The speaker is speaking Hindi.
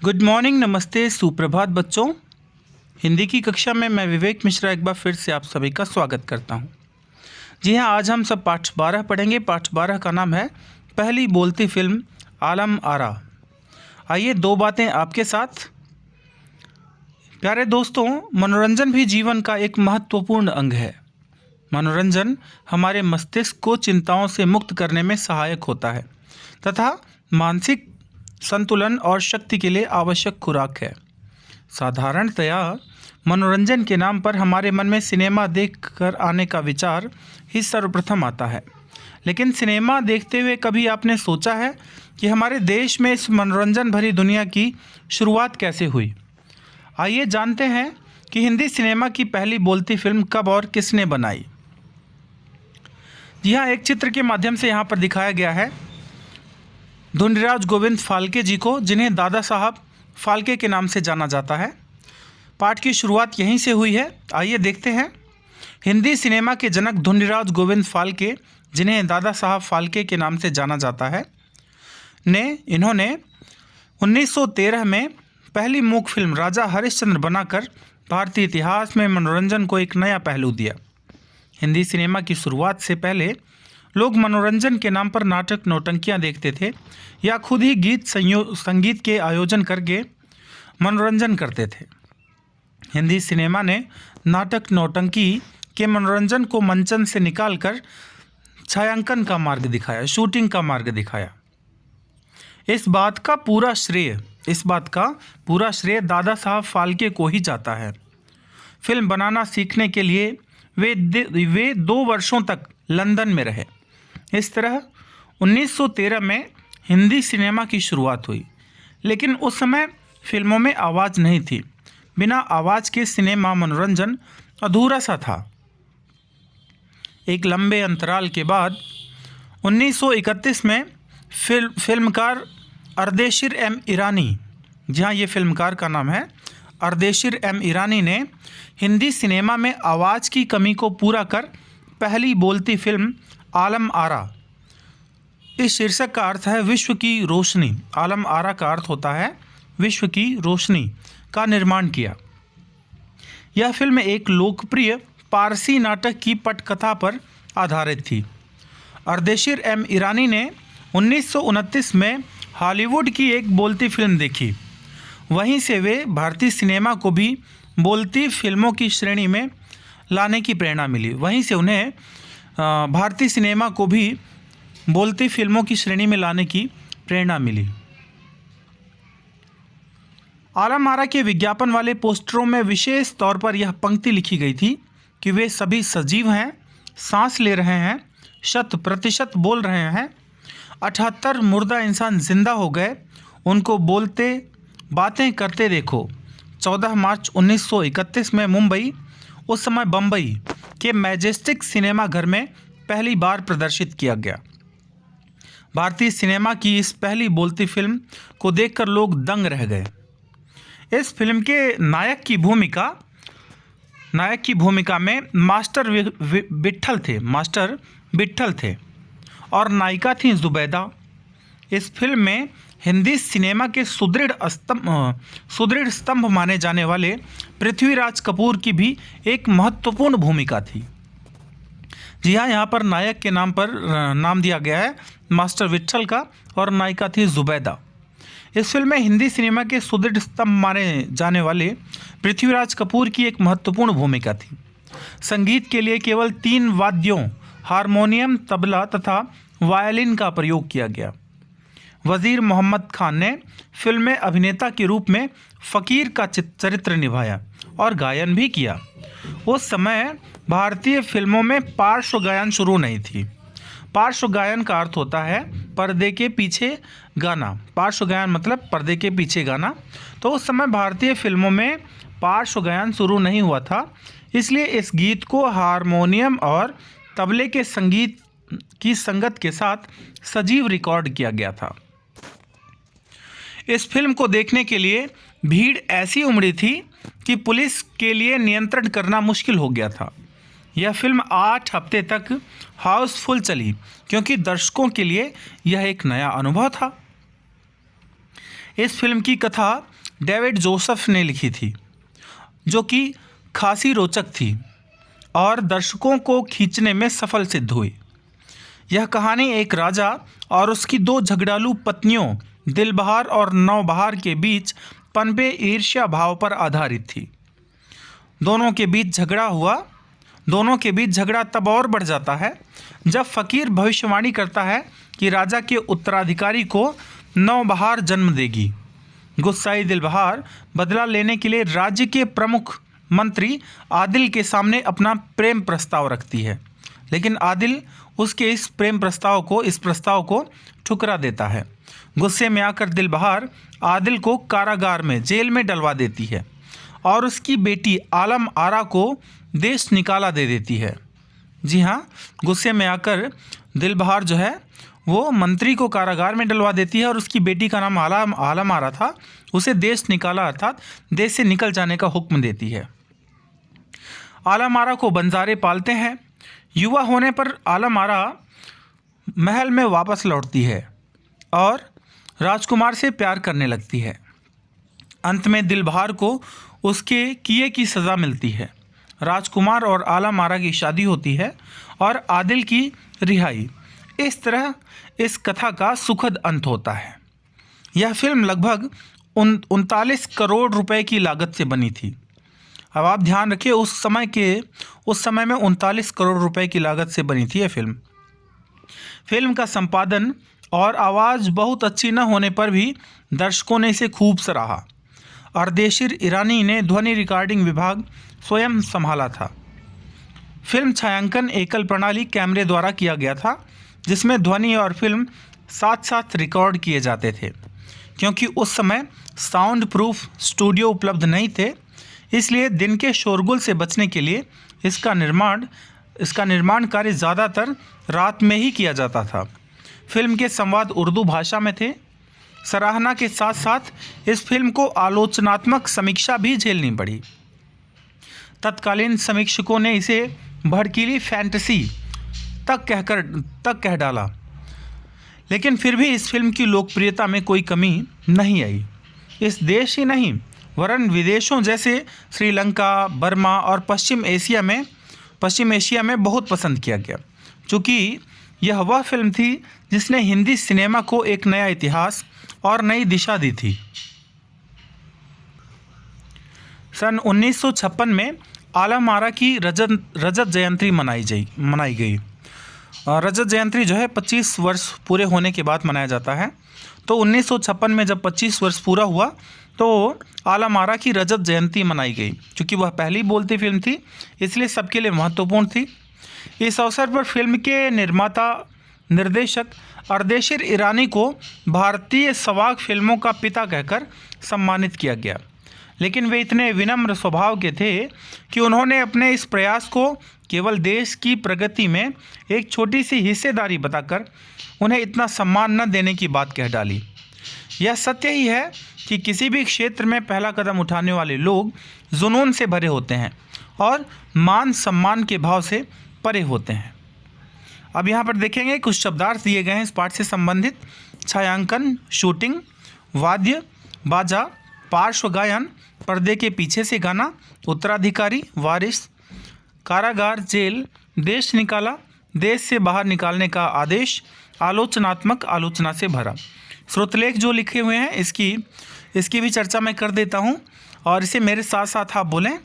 गुड मॉर्निंग, नमस्ते, सुप्रभात बच्चों। हिंदी की कक्षा में मैं विवेक मिश्रा एक बार फिर से आप सभी का स्वागत करता हूं। जी हां, आज हम सब पाठ 12 पढ़ेंगे। पाठ 12 का नाम है पहली बोलती फिल्म आलम आरा। आइए दो बातें आपके साथ। प्यारे दोस्तों, मनोरंजन भी जीवन का एक महत्वपूर्ण अंग है। मनोरंजन हमारे मस्तिष्क को चिंताओं से मुक्त करने में सहायक होता है तथा मानसिक संतुलन और शक्ति के लिए आवश्यक खुराक है। साधारणतया मनोरंजन के नाम पर हमारे मन में सिनेमा देखकर आने का विचार ही सर्वप्रथम आता है। लेकिन सिनेमा देखते हुए कभी आपने सोचा है कि हमारे देश में इस मनोरंजन भरी दुनिया की शुरुआत कैसे हुई? आइए जानते हैं कि हिंदी सिनेमा की पहली बोलती फिल्म कब और किसने बनाई। जी हाँ, एक चित्र के माध्यम से यहाँ पर दिखाया गया है धुंडराज गोविंद फाल्के जी को, जिन्हें दादा साहब फाल्के के नाम से जाना जाता है। पाठ की शुरुआत यहीं से हुई है। आइए देखते हैं। हिंदी सिनेमा के जनक धुंडराज गोविंद फाल्के, जिन्हें दादा साहब फाल्के के नाम से जाना जाता है, इन्होंने 1913 में पहली मूक फिल्म राजा हरिश्चंद्र बनाकर भारतीय इतिहास में मनोरंजन को एक नया पहलू दिया। हिंदी सिनेमा की शुरुआत से पहले लोग मनोरंजन के नाम पर नाटक नौटंकियां देखते थे या खुद ही संगीत के आयोजन करके मनोरंजन करते थे। हिंदी सिनेमा ने नाटक नौटंकी के मनोरंजन को मंचन से निकालकर छायांकन का मार्ग दिखाया, शूटिंग का मार्ग दिखाया। इस बात का पूरा श्रेय दादा साहब फाल्के को ही जाता है। फिल्म बनाना सीखने के लिए वे 2 वर्षों तक लंदन में रहे। इस तरह 1913 में हिंदी सिनेमा की शुरुआत हुई। लेकिन उस समय फिल्मों में आवाज़ नहीं थी। बिना आवाज़ के सिनेमा मनोरंजन अधूरा सा था। एक लंबे अंतराल के बाद 1931 में फिल्मकार अर्देशीर एम ईरानी, जहाँ ये फिल्मकार का नाम है अर्देशीर एम ईरानी, ने हिंदी सिनेमा में आवाज़ की कमी को पूरा कर पहली बोलती फिल्म आलम आरा, इस शीर्षक का अर्थ है विश्व की रोशनी, आलम आरा का अर्थ होता है विश्व की रोशनी, का निर्माण किया। यह फिल्म एक लोकप्रिय पारसी नाटक की पटकथा पर आधारित थी। अर्देशीर एम ईरानी ने 1929 में हॉलीवुड की एक बोलती फिल्म देखी। वहीं से वे भारतीय सिनेमा को भी बोलती फिल्मों की श्रेणी में लाने की प्रेरणा मिली। वहीं से उन्हें भारतीय सिनेमा को भी बोलती फिल्मों की श्रेणी में लाने की प्रेरणा मिली। आलम आरा के विज्ञापन वाले पोस्टरों में विशेष तौर पर यह पंक्ति लिखी गई थी कि वे सभी सजीव हैं, सांस ले रहे हैं, 100% बोल रहे हैं। 78 मुर्दा इंसान जिंदा हो गए, उनको बोलते बातें करते देखो। 14 मार्च 1931 में मुंबई, उस समय बम्बई के मैजेस्टिक सिनेमा घर में पहली बार प्रदर्शित किया गया। भारतीय सिनेमा की इस पहली बोलती फिल्म को देखकर लोग दंग रह गए। इस फिल्म के नायक की भूमिका में मास्टर विट्ठल थे और नायिका थी जुबैदा। इस फिल्म में हिंदी सिनेमा के सुदृढ़ स्तंभ माने जाने वाले पृथ्वीराज कपूर की भी एक महत्वपूर्ण भूमिका थी। जी हाँ, यहाँ पर नायक के नाम दिया गया है मास्टर विट्ठल का और नायिका थी जुबैदा। इस फिल्म में हिंदी सिनेमा के सुदृढ़ स्तंभ माने जाने वाले पृथ्वीराज कपूर की एक महत्वपूर्ण भूमिका थी। संगीत के लिए केवल 3 वाद्यों हारमोनियम, तबला तथा वायलिन का प्रयोग किया गया। वजीर मोहम्मद खान ने फिल्म में अभिनेता के रूप में फ़कीर का चरित्र निभाया और गायन भी किया। उस समय भारतीय फिल्मों में पार्श्व गायन शुरू नहीं थी। पार्श्व गायन का अर्थ होता है पर्दे के पीछे गाना। पार्श्व गायन मतलब पर्दे के पीछे गाना। तो उस समय भारतीय फिल्मों में पार्श्व गायन शुरू नहीं हुआ था, इसलिए इस गीत को हारमोनियम और तबले के संगीत की संगत के साथ सजीव रिकॉर्ड किया गया था। इस फिल्म को देखने के लिए भीड़ ऐसी उमड़ी थी कि पुलिस के लिए नियंत्रण करना मुश्किल हो गया था। यह फिल्म 8 हफ्ते तक हाउसफुल चली क्योंकि दर्शकों के लिए यह एक नया अनुभव था। इस फिल्म की कथा डेविड जोसेफ ने लिखी थी, जो कि खासी रोचक थी और दर्शकों को खींचने में सफल सिद्ध हुई। यह कहानी एक राजा और उसकी दो झगड़ालू पत्नियों दिलबहार और नौबहार के बीच पनपे ईर्ष्या भाव पर आधारित थी। दोनों के बीच झगड़ा तब और बढ़ जाता है जब फकीर भविष्यवाणी करता है कि राजा के उत्तराधिकारी को नौबहार जन्म देगी। गुस्साई दिलबहार बदला लेने के लिए राज्य के प्रमुख मंत्री आदिल के सामने अपना प्रेम प्रस्ताव रखती है, लेकिन आदिल उसके इस प्रस्ताव को ठुकरा देता है। गुस्से में आकर दिलबहार आदिल को कारागार में जेल में डलवा देती है और उसकी बेटी आलम आरा को देश निकाला दे देती है। जी हाँ, गुस्से में आकर दिलबहार जो है वो मंत्री को कारागार में डलवा देती है और उसकी बेटी का नाम आलम आरा था, उसे देश निकाला अर्थात देश से निकल जाने का हुक्म देती है। आलम आरा को बंजारे पालते हैं। युवा होने पर आलम आरा महल में वापस लौटती है और राजकुमार से प्यार करने लगती है। अंत में दिलबहार को उसके किए की सज़ा मिलती है। राजकुमार और आलम आरा की शादी होती है और आदिल की रिहाई। इस तरह इस कथा का सुखद अंत होता है। यह फिल्म लगभग 39 करोड़ रुपए की लागत से बनी थी। अब आप ध्यान रखिए, उस समय में 39 करोड़ रुपए की लागत से बनी थी यह फिल्म का संपादन और आवाज़ बहुत अच्छी न होने पर भी दर्शकों ने इसे खूब सराहा। अर्देशीर ईरानी ने ध्वनि रिकॉर्डिंग विभाग स्वयं संभाला था। फिल्म छायांकन एकल प्रणाली कैमरे द्वारा किया गया था, जिसमें ध्वनि और फिल्म साथ साथ रिकॉर्ड किए जाते थे। क्योंकि उस समय साउंड प्रूफ स्टूडियो उपलब्ध नहीं थे, इसलिए दिन के शोरगुल से बचने के लिए इसका निर्माण कार्य ज़्यादातर रात में ही किया जाता था। फिल्म के संवाद उर्दू भाषा में थे। सराहना के साथ साथ इस फिल्म को आलोचनात्मक समीक्षा भी झेलनी पड़ी। तत्कालीन समीक्षकों ने इसे भड़कीली फैंटेसी तक कह डाला, लेकिन फिर भी इस फिल्म की लोकप्रियता में कोई कमी नहीं आई। इस देश ही नहीं वरन विदेशों जैसे श्रीलंका, बर्मा और पश्चिम एशिया में बहुत पसंद किया गया, चूँकि यह वह फिल्म थी जिसने हिंदी सिनेमा को एक नया इतिहास और नई दिशा दी थी। सन 1956 में आलम आरा की रजत जयंती मनाई गई। रजत जयंती जो है 25 वर्ष पूरे होने के बाद मनाया जाता है। तो 1956 में जब 25 वर्ष पूरा हुआ तो आलम आरा की रजत जयंती मनाई गई। क्योंकि वह पहली बोलती फिल्म थी, इसलिए सबके लिए महत्वपूर्ण थी। इस अवसर पर फिल्म के निर्देशक अर्देशीर ईरानी को भारतीय सवाक फिल्मों का पिता कहकर सम्मानित किया गया, लेकिन वे इतने विनम्र स्वभाव के थे कि उन्होंने अपने इस प्रयास को केवल देश की प्रगति में एक छोटी सी हिस्सेदारी बताकर उन्हें इतना सम्मान न देने की बात कह डाली। यह सत्य ही है कि किसी भी क्षेत्र में पहला कदम उठाने वाले लोग जुनून से भरे होते हैं और मान सम्मान के भाव से परे होते हैं। अब यहाँ पर देखेंगे कुछ शब्दार्थ दिए गए हैं इस पाठ से संबंधित। छायांकन, शूटिंग, वाद्य, बाजा, पार्श्व गायन, पर्दे के पीछे से गाना, उत्तराधिकारी, वारिस, कारागार, जेल, देश निकाला, देश से बाहर निकालने का आदेश, आलोचनात्मक, आलोचना से भरा। श्रुतलेख जो लिखे हुए हैं इसकी भी चर्चा मैं कर देता हूँ और इसे मेरे साथ साथ आप बोलें